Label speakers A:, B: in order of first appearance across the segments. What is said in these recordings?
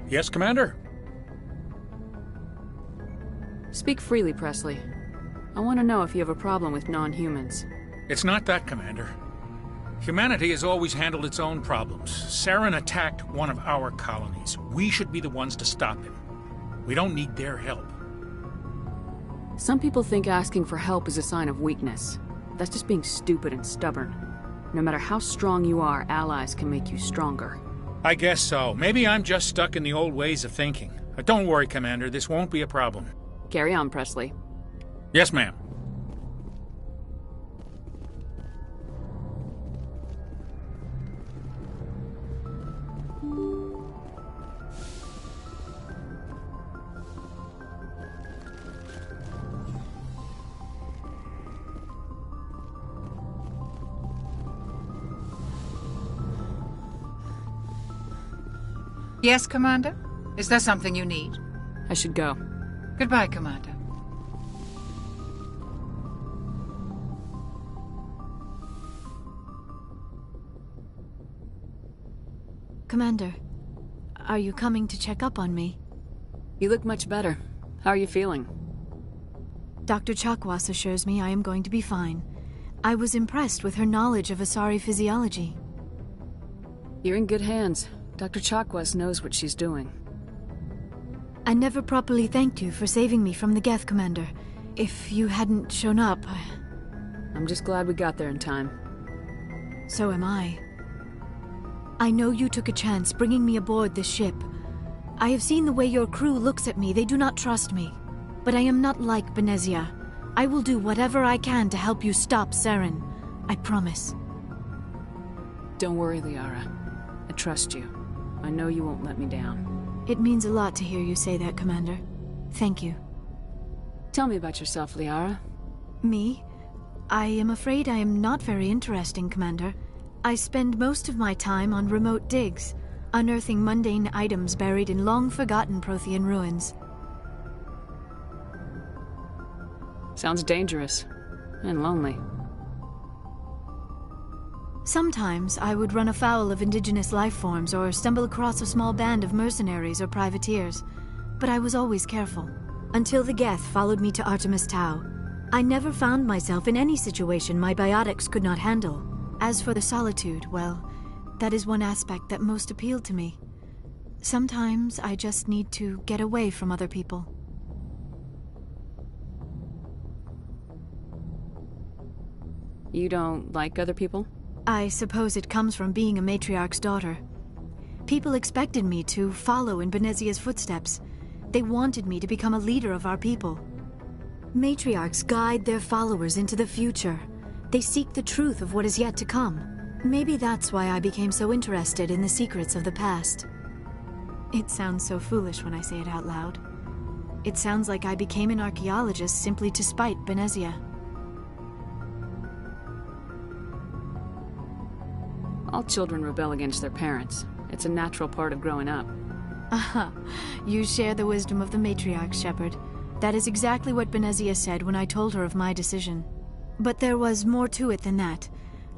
A: Yes, Commander?
B: Speak freely, Presley. I want to know if you have a problem with non-humans.
A: It's not that, Commander. Humanity has always handled its own problems. Saren attacked one of our colonies. We should be the ones to stop him. We don't need their help.
B: Some people think asking for help is a sign of weakness. That's just being stupid and stubborn. No matter how strong you are, allies can make you stronger.
A: I guess so. Maybe I'm just stuck in the old ways of thinking. But don't worry, Commander. This won't be a problem.
B: Carry on, Presley.
A: Yes, ma'am.
C: Yes, Commander? Is there something you need?
B: I should go.
C: Goodbye, Commander.
D: Commander, are you coming to check up on me?
B: You look much better. How are you feeling?
D: Dr. Chakwas assures me I am going to be fine. I was impressed with her knowledge of Asari physiology.
B: You're in good hands. Dr. Chakwas knows what she's doing.
D: I never properly thanked you for saving me from the Geth, Commander. If you hadn't shown up...
B: I'm just glad we got there in time.
D: So am I. I know you took a chance bringing me aboard this ship. I have seen the way your crew looks at me. They do not trust me. But I am not like Benezia. I will do whatever I can to help you stop Saren. I promise.
B: Don't worry, Liara. I trust you. I know you won't let me down.
D: It means a lot to hear you say that, Commander. Thank you.
B: Tell me about yourself, Liara.
D: Me? I am afraid I am not very interesting, Commander. I spend most of my time on remote digs, unearthing mundane items buried in long-forgotten Prothean ruins.
B: Sounds dangerous. And lonely.
D: Sometimes I would run afoul of indigenous life forms or stumble across a small band of mercenaries or privateers, but I was always careful. Until the Geth followed me to Artemis Tau, I never found myself in any situation my biotics could not handle. As for the solitude, well, that is one aspect that most appealed to me. Sometimes I just need to get away from other people.
B: You don't like other people?
D: I suppose it comes from being a matriarch's daughter. People expected me to follow in Benezia's footsteps. They wanted me to become a leader of our people. Matriarchs guide their followers into the future. They seek the truth of what is yet to come. Maybe that's why I became so interested in the secrets of the past. It sounds so foolish when I say it out loud. It sounds like I became an archaeologist simply to spite Benezia.
B: All children rebel against their parents. It's a natural part of growing up.
D: Aha, you share the wisdom of the matriarch, Shepard. That is exactly what Benezia said when I told her of my decision. But there was more to it than that.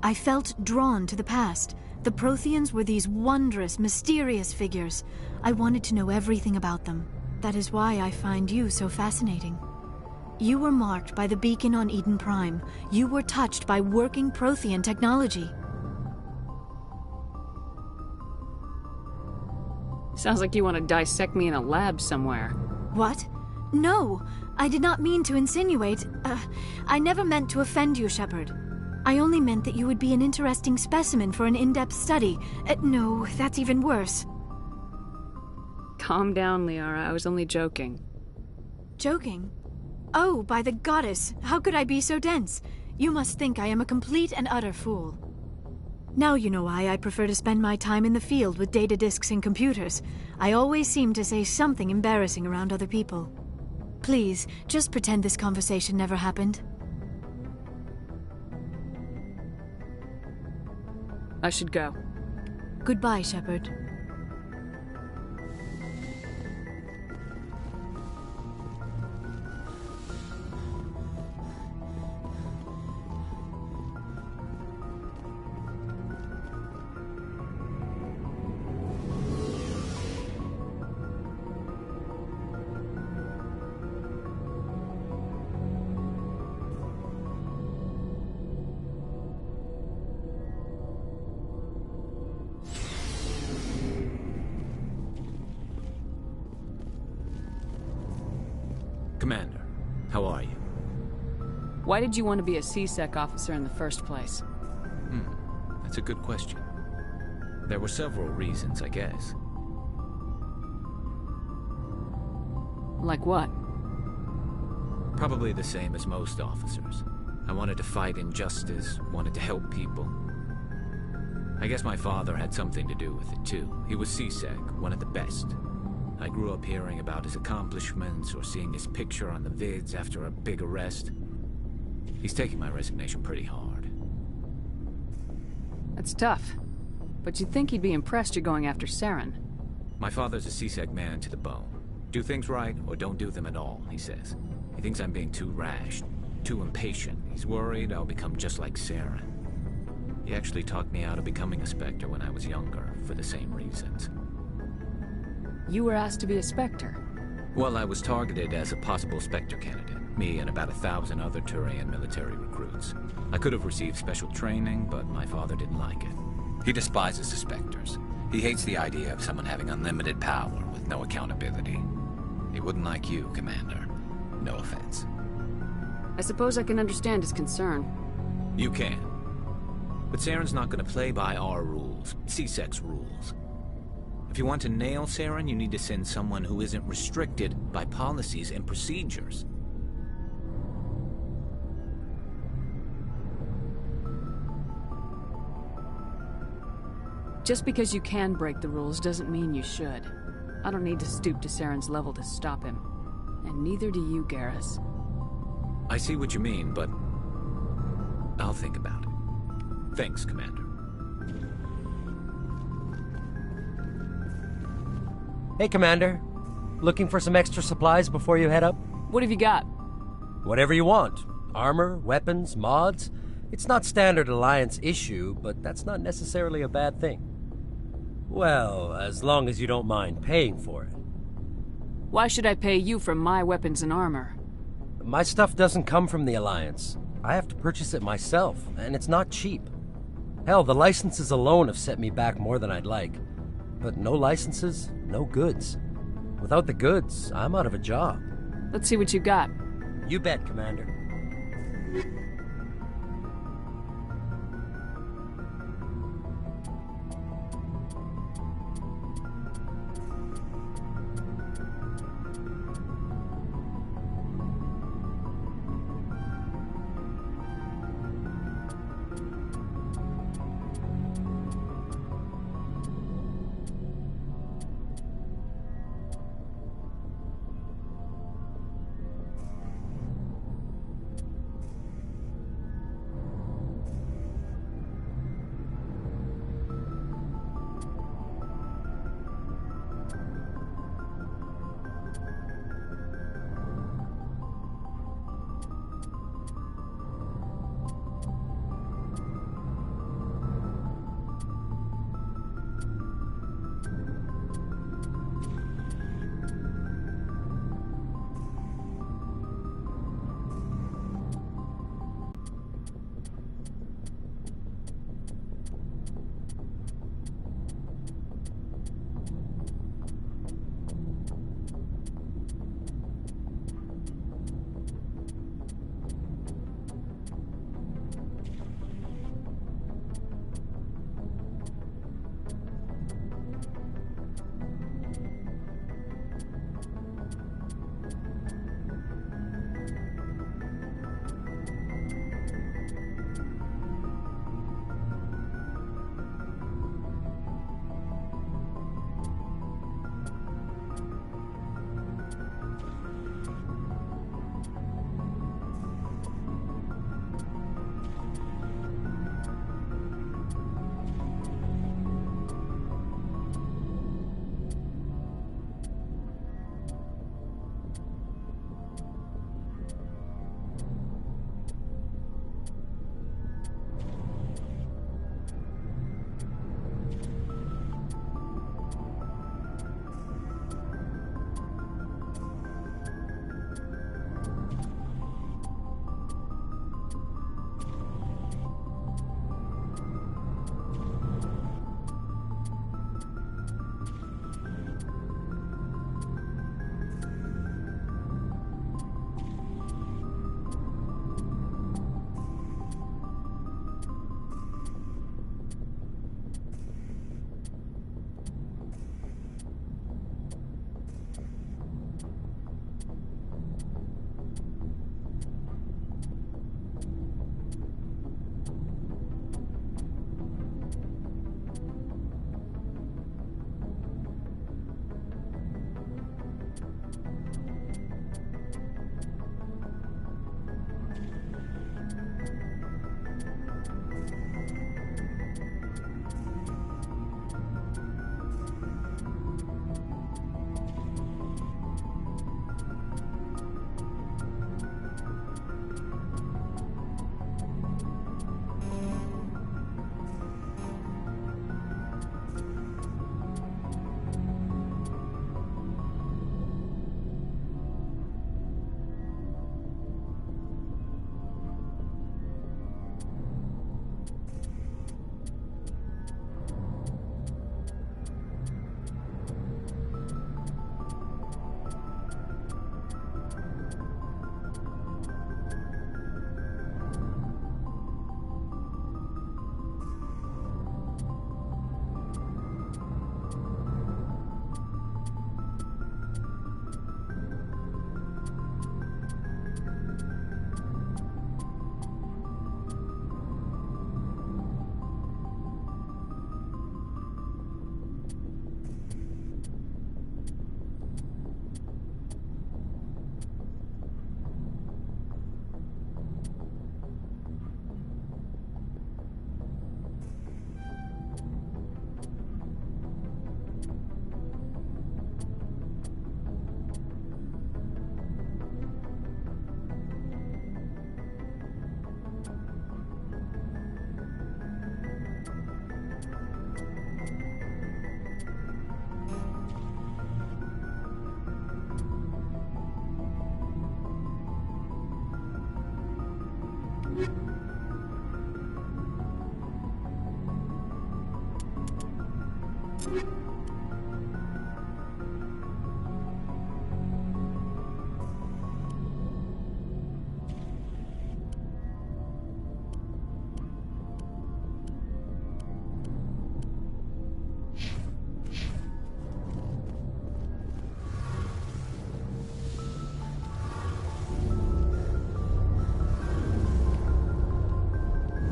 D: I felt drawn to the past. The Protheans were these wondrous, mysterious figures. I wanted to know everything about them. That is why I find you so fascinating. You were marked by the beacon on Eden Prime. You were touched by working Prothean technology.
B: Sounds like you want to dissect me in a lab somewhere.
D: What? No! I did not mean to insinuate. I never meant to offend you, Shepard. I only meant that you would be an interesting specimen for an in-depth study. No, that's even worse.
B: Calm down, Liara. I was only joking.
D: Joking? Oh, by the goddess! How could I be so dense? You must think I am a complete and utter fool. Now you know why I prefer to spend my time in the field with data disks and computers. I always seem to say something embarrassing around other people. Please, just pretend this conversation never happened.
B: I should go.
D: Goodbye, Shepard.
E: Commander, how are you?
B: Why did you want to be a C-Sec officer in the first place?
E: That's a good question. There were several reasons, I guess.
B: Like what?
E: Probably the same as most officers. I wanted to fight injustice, wanted to help people. I guess my father had something to do with it too. He was C-Sec, one of the best. I grew up hearing about his accomplishments or seeing his picture on the vids after a big arrest. He's taking my resignation pretty hard.
B: That's tough. But you'd think he'd be impressed you're going after Saren.
E: My father's a C-Sec man to the bone. Do things right or don't do them at all, he says. He thinks I'm being too rash, too impatient. He's worried I'll become just like Saren. He actually talked me out of becoming a Spectre when I was younger, for the same reasons.
B: You were asked to be a Spectre.
E: Well, I was targeted as a possible Spectre candidate. Me and about 1,000 other Turian military recruits. I could have received special training, but my father didn't like it.
F: He despises the Spectres. He hates the idea of someone having unlimited power with no accountability. He wouldn't like you, Commander. No offense.
B: I suppose I can understand his concern.
E: You can. But Saren's not going to play by our rules, C-Sec's rules. If you want to nail Saren, you need to send someone who isn't restricted by policies and procedures.
B: Just because you can break the rules doesn't mean you should. I don't need to stoop to Saren's level to stop him. And neither do you, Garrus.
E: I see what you mean, but I'll think about it. Thanks, Commander.
G: Hey, Commander. Looking for some extra supplies before you head up?
B: What have you got?
G: Whatever you want. Armor, weapons, mods. It's not standard Alliance issue, but that's not necessarily a bad thing. Well, as long as you don't mind paying for it.
B: Why should I pay you for my weapons and armor?
G: My stuff doesn't come from the Alliance. I have to purchase it myself, and it's not cheap. Hell, the licenses alone have set me back more than I'd like. But no licenses, no goods. Without the goods, I'm out of a job.
B: Let's see what you got.
G: You bet, Commander.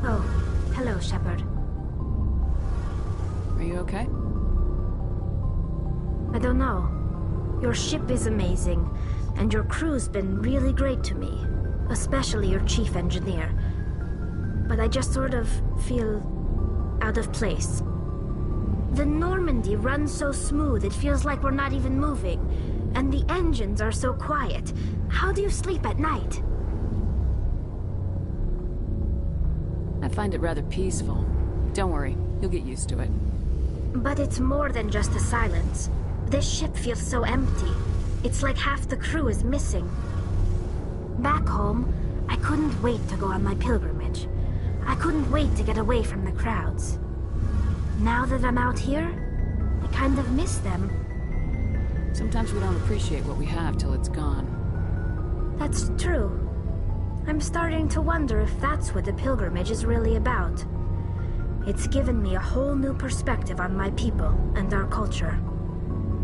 H: Oh, hello, Shepard.
B: Are you okay?
H: I don't know. Your ship is amazing, and your crew's been really great to me. Especially your chief engineer. But I just sort of feel out of place. The Normandy runs so smooth it feels like we're not even moving. And the engines are so quiet. How do you sleep at night?
B: I find it rather peaceful. Don't worry, you'll get used to it.
H: But it's more than just the silence. This ship feels so empty. It's like half the crew is missing. Back home, I couldn't wait to go on my pilgrimage. I couldn't wait to get away from the crowds. Now that I'm out here, I kind of miss them.
B: Sometimes we don't appreciate what we have till it's gone.
H: That's true. I'm starting to wonder if that's what the pilgrimage is really about. It's given me a whole new perspective on my people and our culture.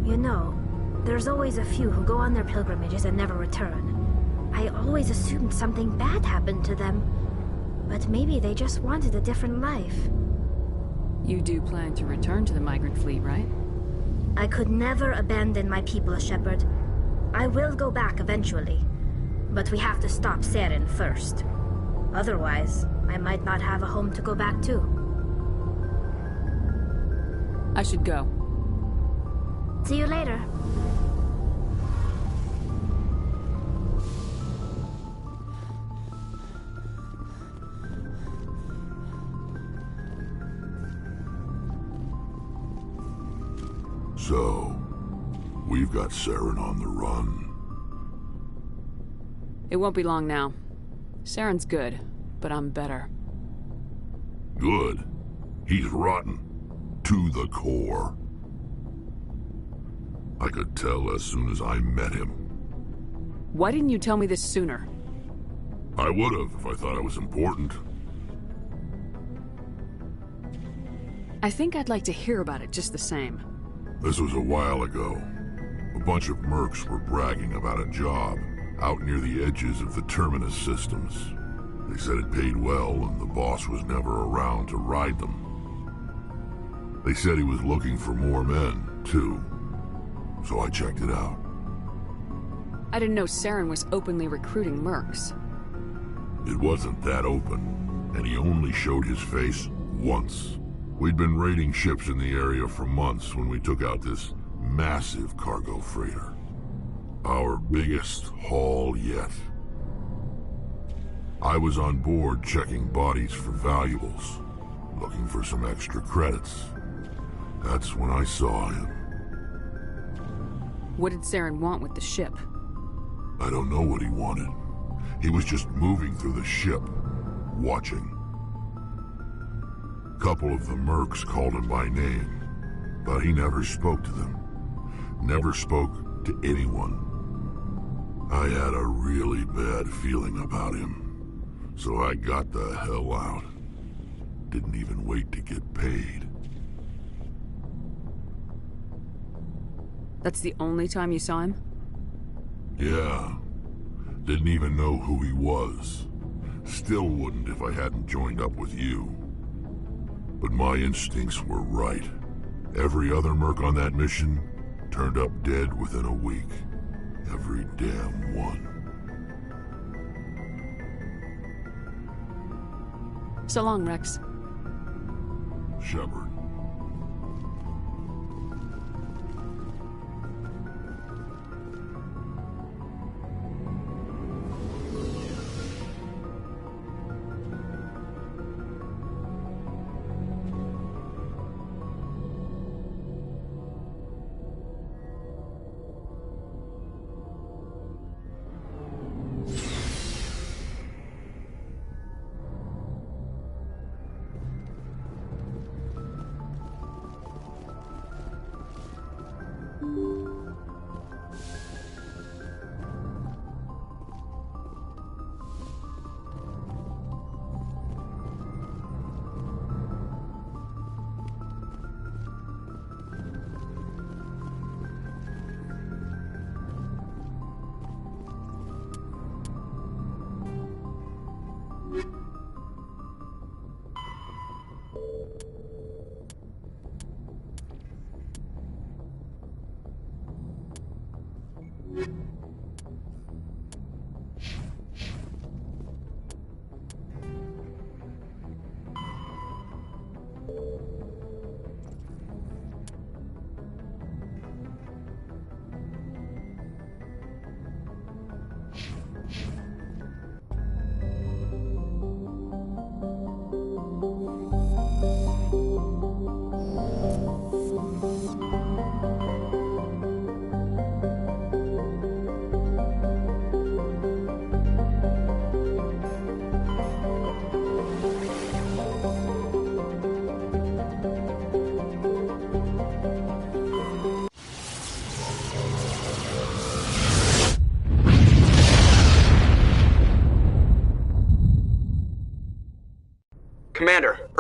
H: You know, there's always a few who go on their pilgrimages and never return. I always assumed something bad happened to them. But maybe they just wanted a different life.
B: You do plan to return to the migrant fleet, right?
H: I could never abandon my people, Shepard. I will go back eventually. But we have to stop Saren first. Otherwise, I might not have a home to go back to.
B: I should go.
H: See you later.
I: So, we've got Saren on the run.
B: It won't be long now. Saren's good, but I'm better.
I: Good. He's rotten. To the core. I could tell as soon as I met him.
B: Why didn't you tell me this sooner?
I: I would've if I thought it was important.
B: I think I'd like to hear about it just the same.
I: This was a while ago. A bunch of mercs were bragging about a job out near the edges of the Terminus systems. They said it paid well and the boss was never around to ride them. They said he was looking for more men, too. So I checked it out.
B: I didn't know Saren was openly recruiting mercs.
I: It wasn't that open, and he only showed his face once. We'd been raiding ships in the area for months when we took out this massive cargo freighter. Our biggest haul yet. I was on board checking bodies for valuables, looking for some extra credits. That's when I saw him.
B: What did Saren want with the ship?
I: I don't know what he wanted. He was just moving through the ship, watching. A couple of the mercs called him by name, but he never spoke to them. Never spoke to anyone. I had a really bad feeling about him, so I got the hell out. Didn't even wait to get paid.
B: That's the only time you saw him?
I: Yeah. Didn't even know who he was. Still wouldn't if I hadn't joined up with you. But my instincts were right. Every other merc on that mission turned up dead within a week. Every damn one.
B: So long, Rex.
I: Shepard.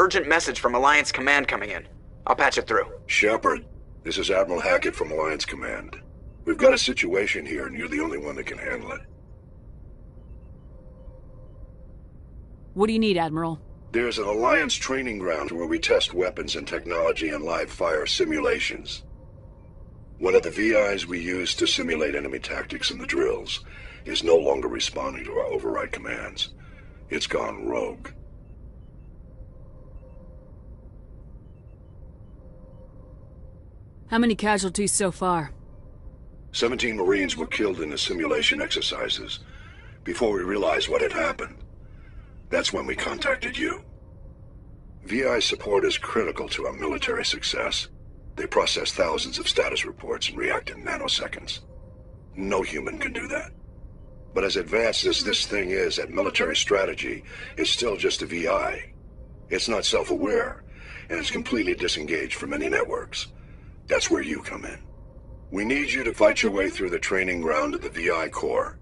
J: urgent message from Alliance Command coming in. I'll patch it through.
K: Shepard, this is Admiral Hackett from Alliance Command. We've got a situation here, and you're the only one that can handle it.
B: What do you need, Admiral?
K: There's an Alliance training ground where we test weapons and technology in live-fire simulations. One of the VIs we use to simulate enemy tactics in the drills is no longer responding to our override commands. It's gone rogue.
B: How many casualties so far?
K: 17 Marines were killed in the simulation exercises before we realized what had happened. That's when we contacted you. VI support is critical to our military success. They process thousands of status reports and react in nanoseconds. No human can do that. But as advanced as this thing is at military strategy, it's still just a VI. It's not self-aware, and it's completely disengaged from any networks. That's where you come in. We need you to fight your way through the training ground of the VI core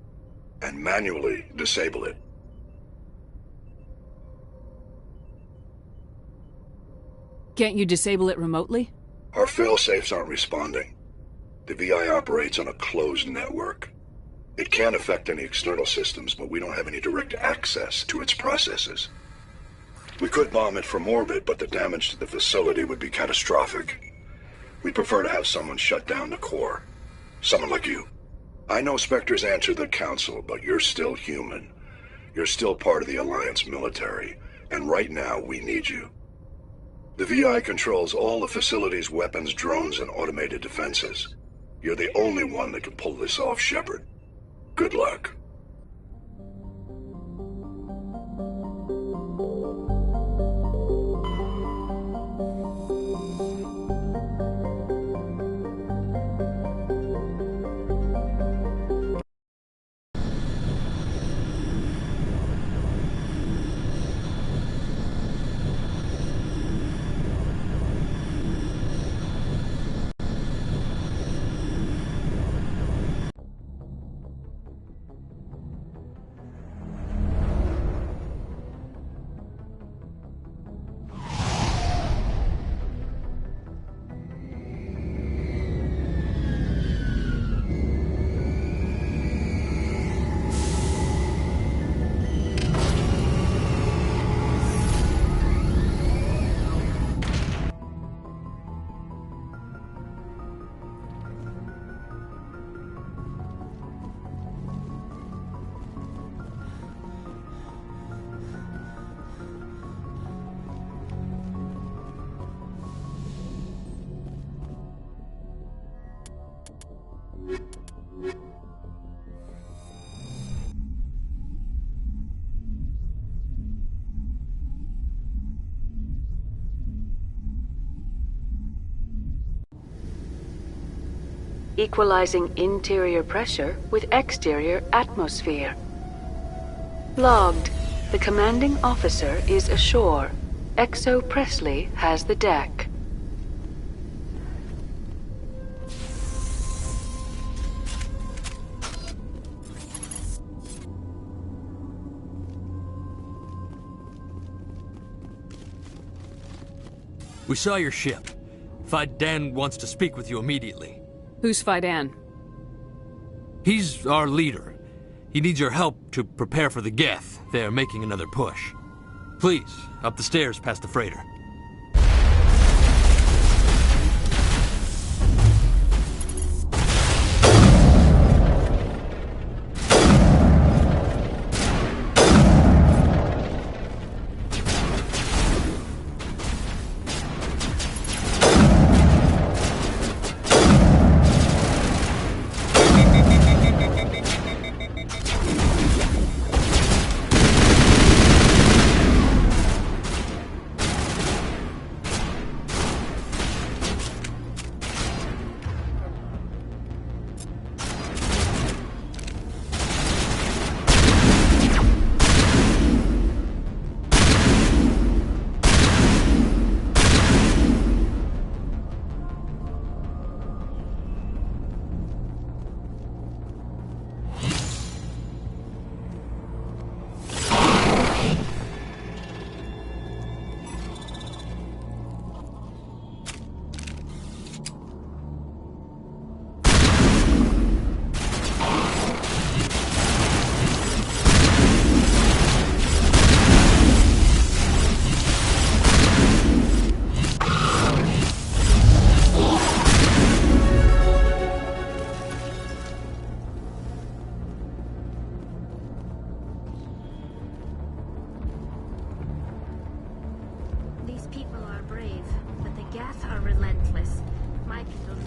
K: and manually disable it.
B: Can't you disable it remotely?
K: Our failsafes aren't responding. The VI operates on a closed network. It can affect any external systems, but we don't have any direct access to its processes. We could bomb it from orbit, but the damage to the facility would be catastrophic. We'd prefer to have someone shut down the core. Someone like you. I know Spectres answer the Council, but you're still human. You're still part of the Alliance military, and right now we need you. The VI controls all the facility's weapons, drones, and automated defenses. You're the only one that can pull this off, Shepard. Good luck.
B: Equalizing interior pressure with exterior atmosphere. Logged. The commanding officer is ashore. XO Presley has the deck.
L: We saw your ship. Faidan wants to speak with you immediately.
B: Who's Faidan?
L: He's our leader. He needs your help to prepare for the Geth. They're making another push. Please, up the stairs past the freighter.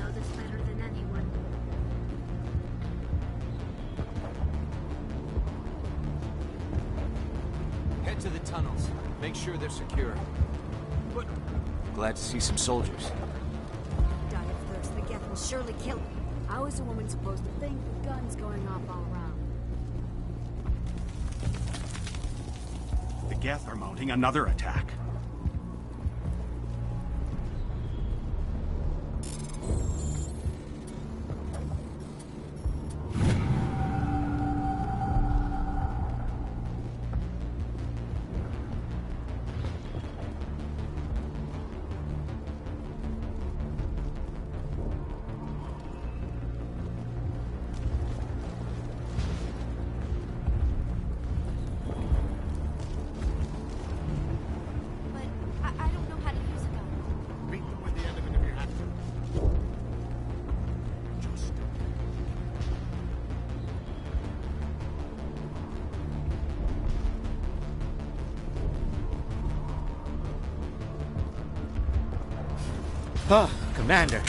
H: know this better than anyone.
M: Head to the tunnels. Make sure they're secure.
N: But
M: glad to see some soldiers.
B: Die of thirst. The Geth will surely kill me. How is a woman supposed to think with guns going off all around?
N: the Geth are mounting another attack.
O: Oh, Commander.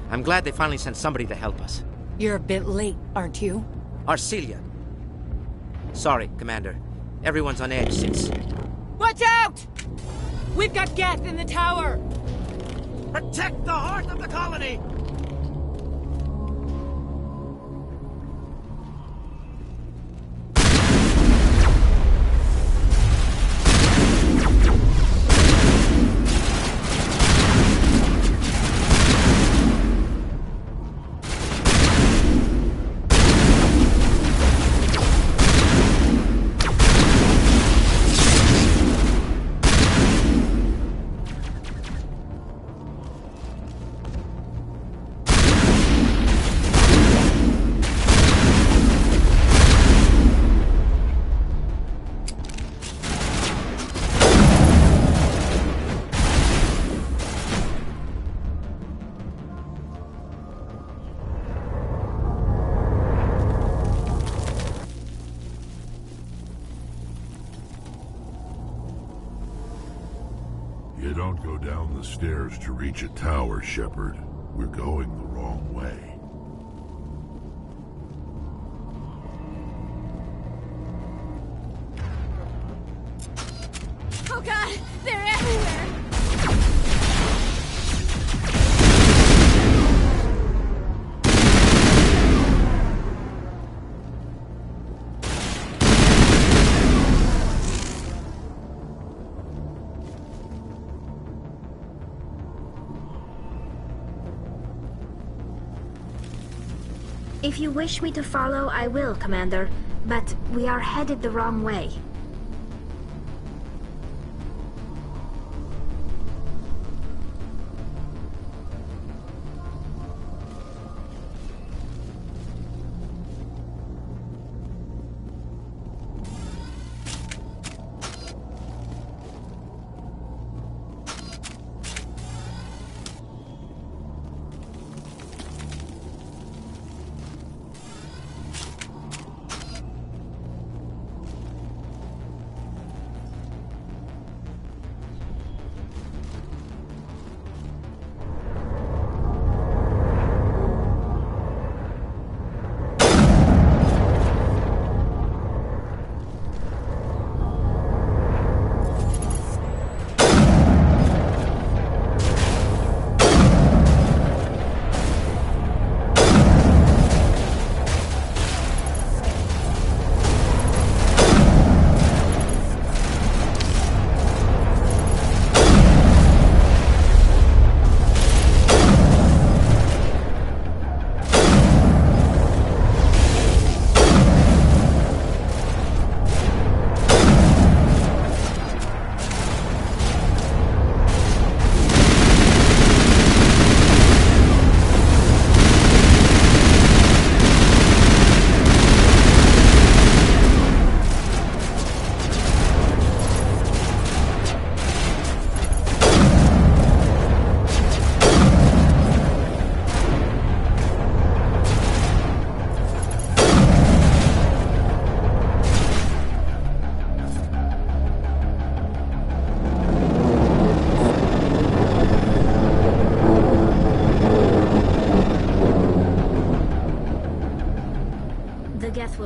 O: I'm glad they finally sent somebody to help us.
P: You're a bit late, aren't you?
O: Arcelia. Sorry, Commander. Everyone's on edge since...
P: Watch out! We've got Geth in the tower!
O: Protect the heart of the colony!
I: You don't go down the stairs to reach a tower, Shepard. We're going the wrong way.
P: Oh god! They're everywhere!
H: If you wish me to follow, I will, Commander. But we are headed the wrong way.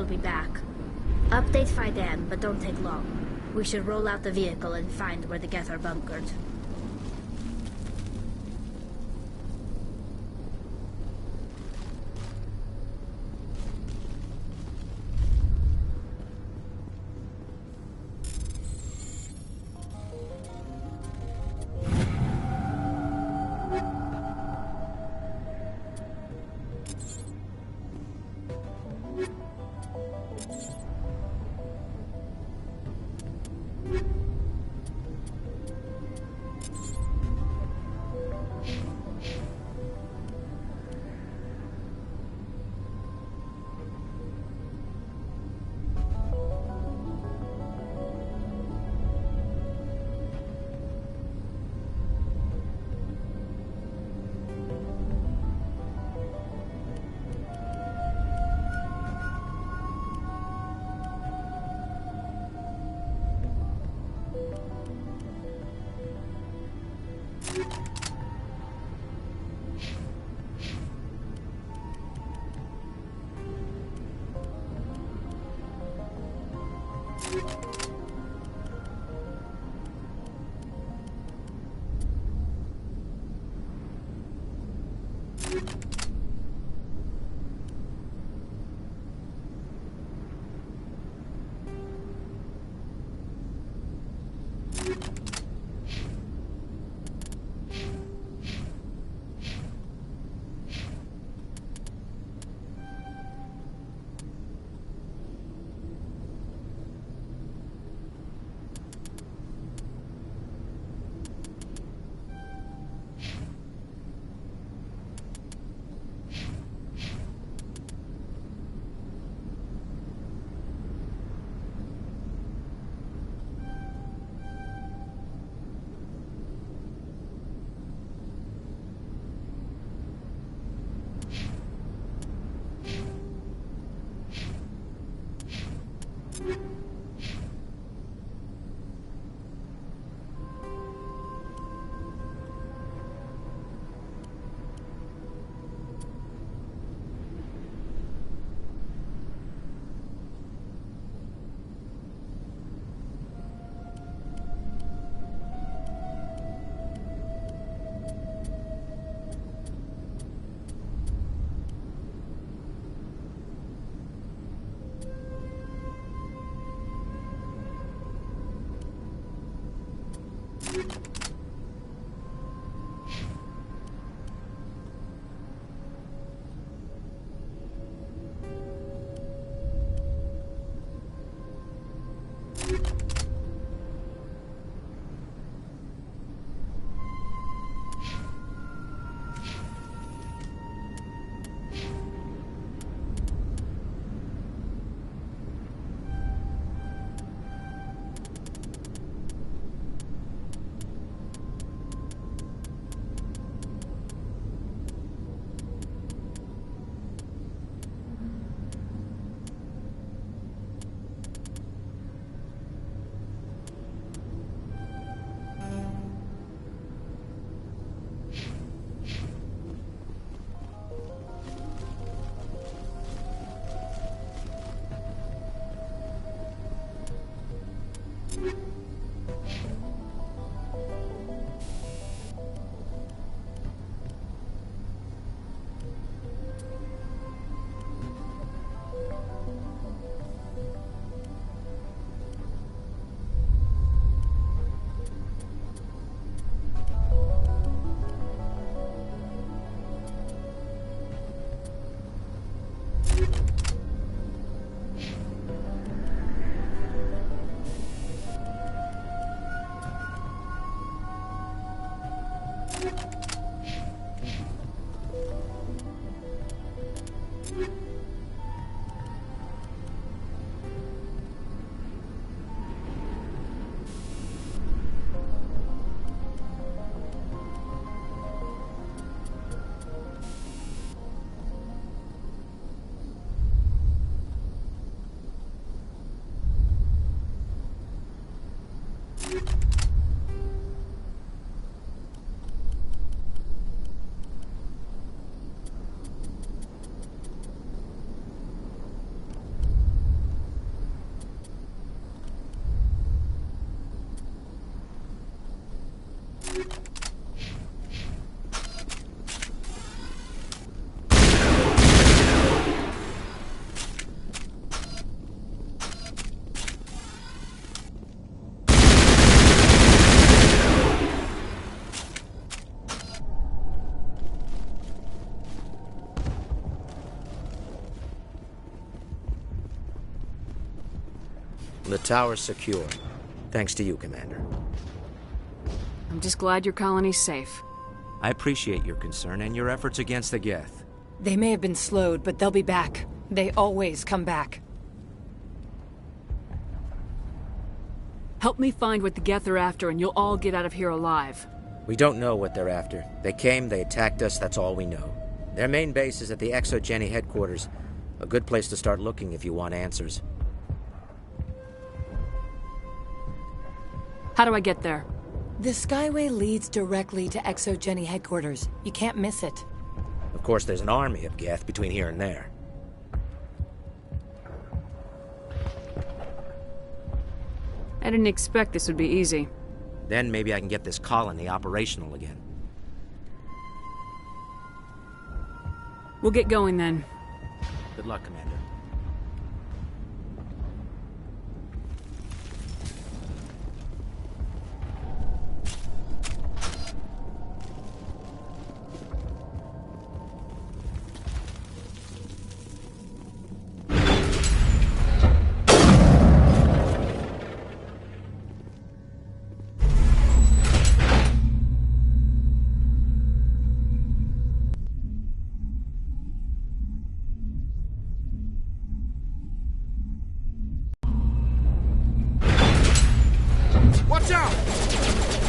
H: will be back. Update Faidan, but don't take long. We should roll out the vehicle and find where the Geth are bunkered.
O: The tower's secure. Thanks to you, Commander.
B: I'm just glad your colony's safe.
O: I appreciate your concern and your efforts against the Geth.
P: They may have been slowed, but they'll be back. They always come back.
B: Help me find what the Geth are after, and you'll all get out of here alive.
O: We don't know what they're after. They came, they attacked us, that's all we know. Their main base is at the ExoGeni headquarters. A good place to start looking if you want answers.
B: How do I get there?
P: The Skyway leads directly to ExoGeni headquarters. You can't miss it.
O: Of course, there's an army of Geth between here and there.
B: I didn't expect this would be easy.
O: Then maybe I can get this colony operational again.
B: We'll get going then.
O: Good luck, Commander.
Q: Watch out!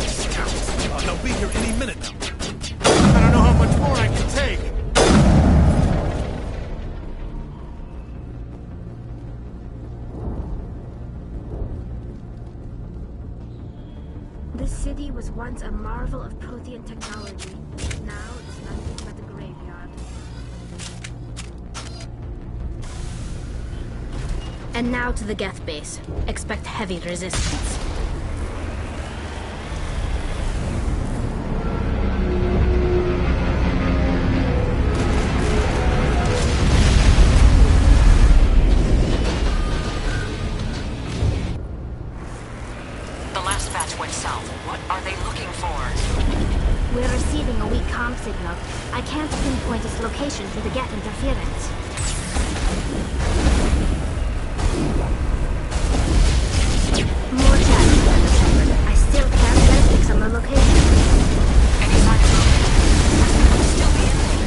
Q: Scouts! Oh, they'll be here any minute now. I don't know how much more I can take.
H: This city was once a marvel of Prothean technology. Now it's nothing but a graveyard. And now to the Geth base. Expect heavy resistance. We're receiving a weak comm signal. I can't pinpoint its location through the Geth interference. More chat. I still can't get a fix on the location. Any sign of movement? Must still be in there.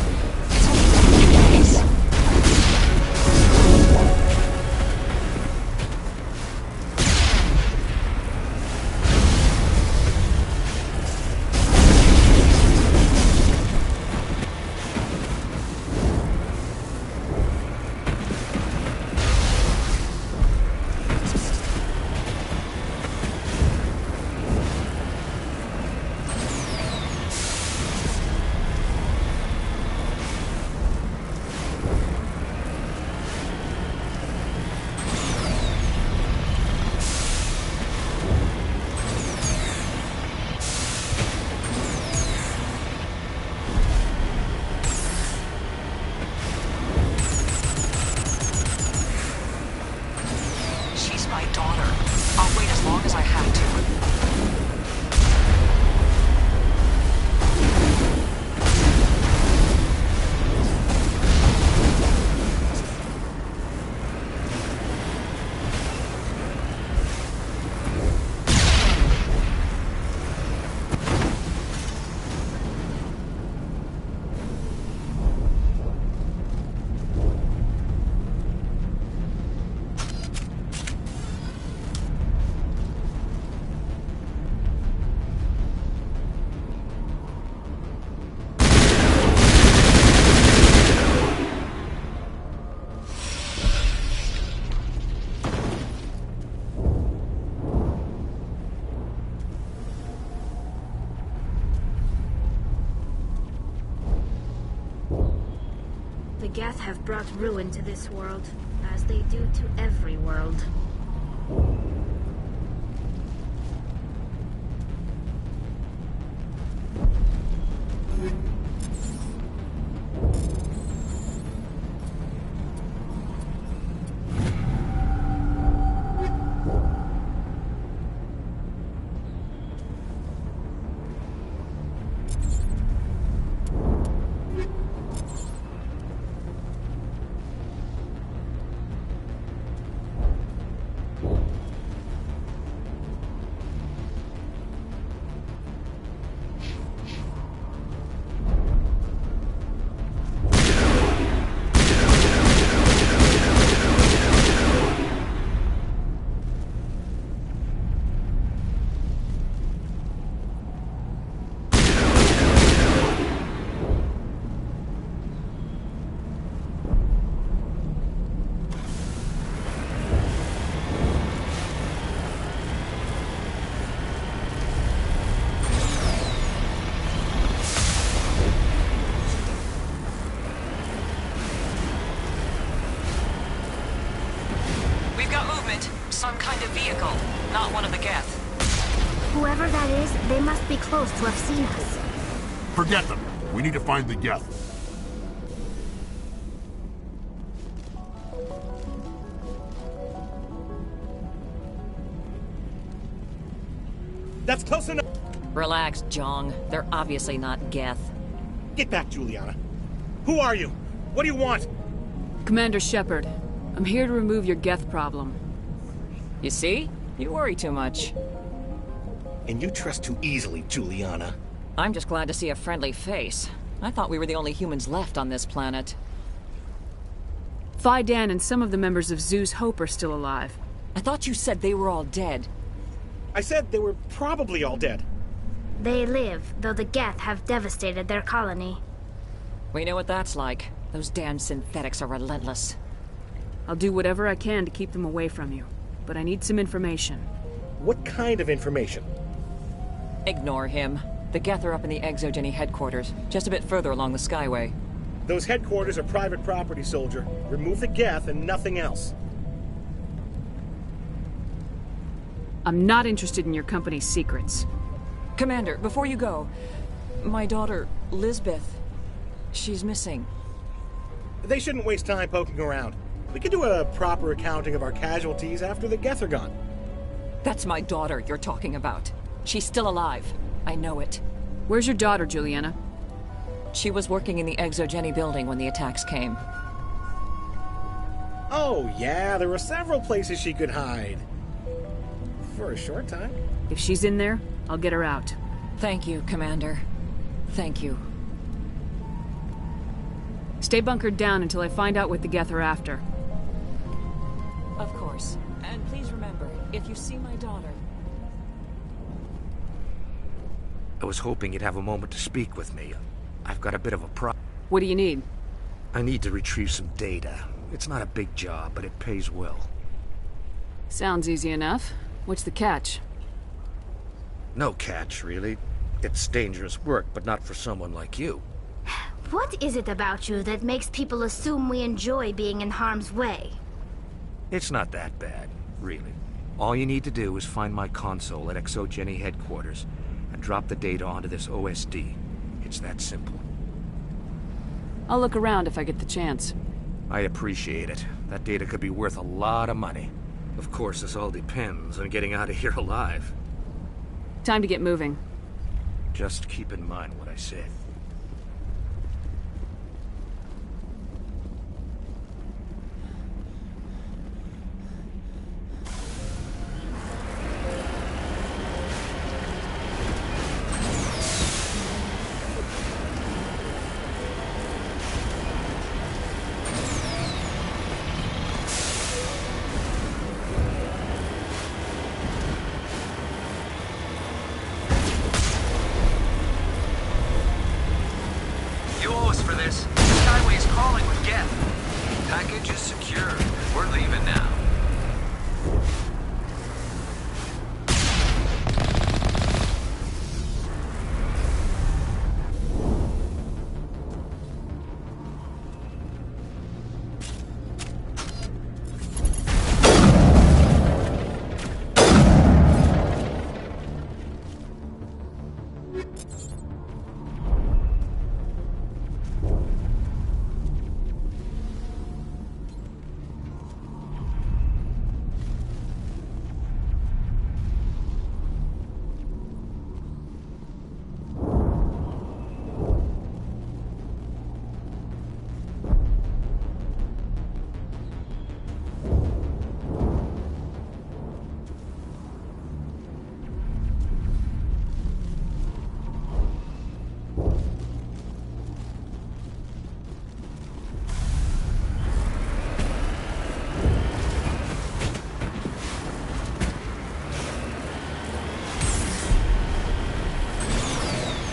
H: It's only been 2 days. The Geth have brought ruin to this world, as they do to every world.
R: Some kind of vehicle, not one of the Geth.
H: Whoever that is, they must be close to have seen us.
I: Forget them. We need to find the Geth.
Q: That's close enough.
R: Relax, Jong. They're obviously not Geth.
Q: Get back, Juliana. Who are you? What do you want?
B: Commander Shepard, I'm here to remove your Geth problem.
R: You see? You worry too much.
Q: And you trust too easily, Juliana.
R: I'm just glad to see a friendly face. I thought we were the only humans left on this planet.
B: Phi Dan and some of the members of Zoo's Hope are still alive.
R: I thought you said they were all dead.
Q: I said they were probably all dead.
H: They live, though the Geth have devastated their colony.
R: We know what that's like. Those damn synthetics are relentless.
B: I'll do whatever I can to keep them away from you, but I need some information.
Q: What kind of information?
R: Ignore him. The Geth are up in the ExoGeni headquarters, just a bit further along the Skyway.
Q: Those headquarters are private property, soldier. Remove the Geth and nothing else.
B: I'm not interested in your company's secrets.
R: Commander, before you go, my daughter, Lisbeth, she's missing.
Q: They shouldn't waste time poking around. We can do a proper accounting of our casualties after the Geth are gone.
R: That's my daughter you're talking about. She's still alive. I know it.
B: Where's your daughter, Juliana?
R: She was working in the ExoGeni building when the attacks came.
Q: Oh, yeah, there were several places she could hide. For a short time.
B: If she's in there, I'll get her out.
R: Thank you, Commander. Thank you.
B: Stay bunkered down until I find out what the Geth are after.
R: Of course. And please remember, if you see my daughter...
O: I was hoping you'd have a moment to speak with me. I've got a bit of a problem.
B: What do you need?
O: I need to retrieve some data. It's not a big job, but it pays well.
B: Sounds easy enough. What's the catch?
O: No catch, really. It's dangerous work, but not for someone like you.
H: What is it about you that makes people assume we enjoy being in harm's way?
O: It's not that bad, really. All you need to do is find my console at ExoGeni headquarters and drop the data onto this OSD. It's that simple.
B: I'll look around if I get the chance.
O: I'd appreciate it. That data could be worth a lot of money. Of course, this all depends on getting out of here alive.
B: Time to get moving.
O: Just keep in mind what I said.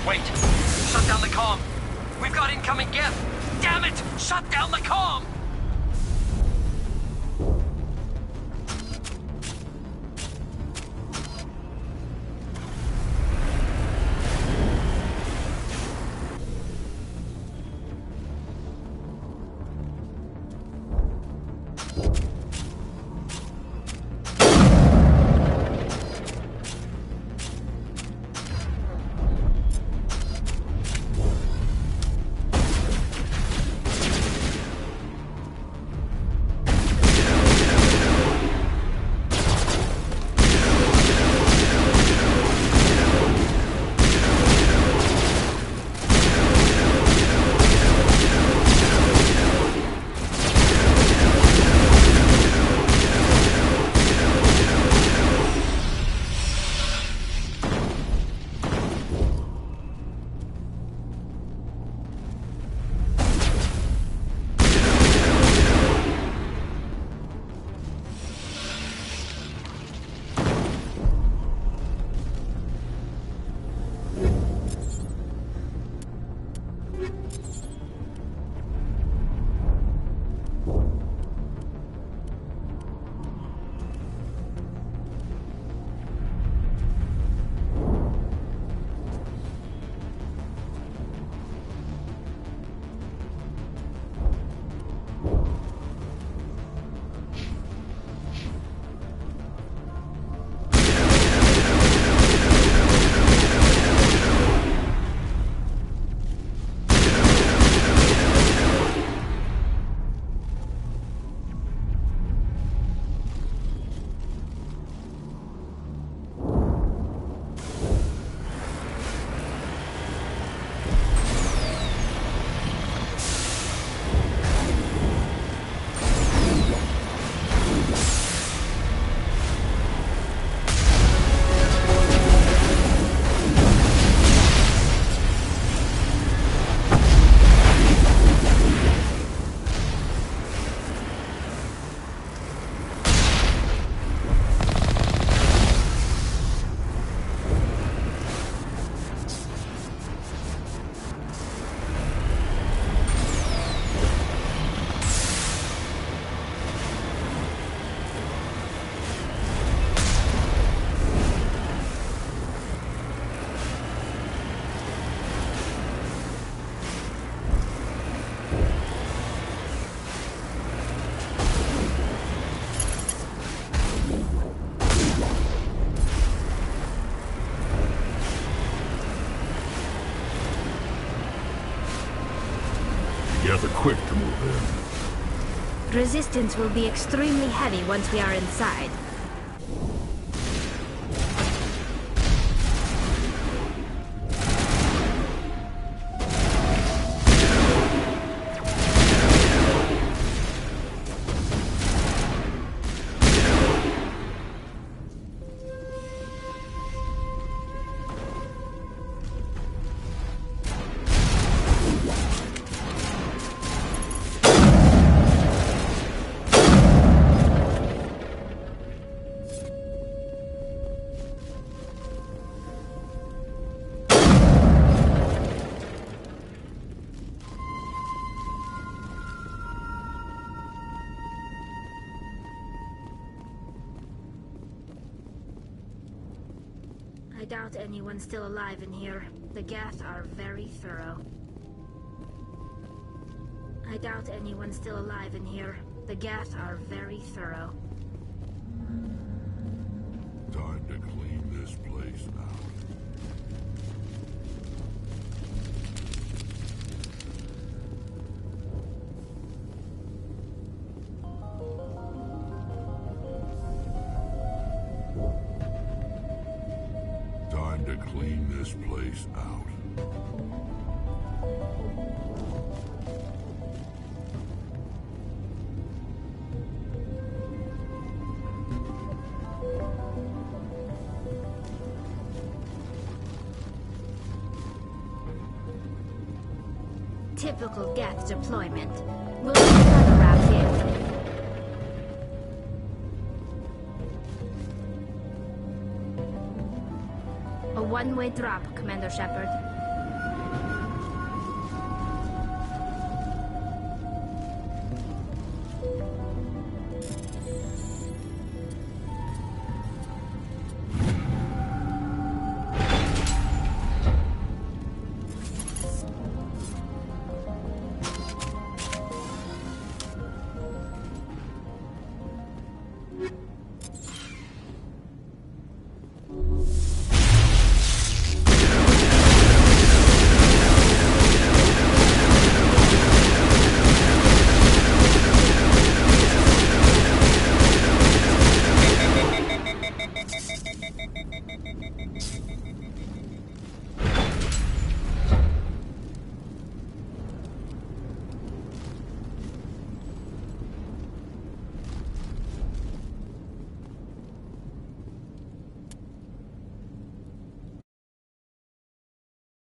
R: Wait! Shut down the comm! We've got incoming Geth! Damn it! Shut down the comm!
I: Geth are quick to move in.
H: Resistance will be extremely heavy once we are inside. I doubt anyone's still alive in here. The Geth are very thorough. I doubt anyone's still alive in here. The Geth are very thorough.
I: Time to clean this place out. Time to clean this place out.
H: Typical Geth deployment. We'll take another route in. A one-way drop, Commander Shepard.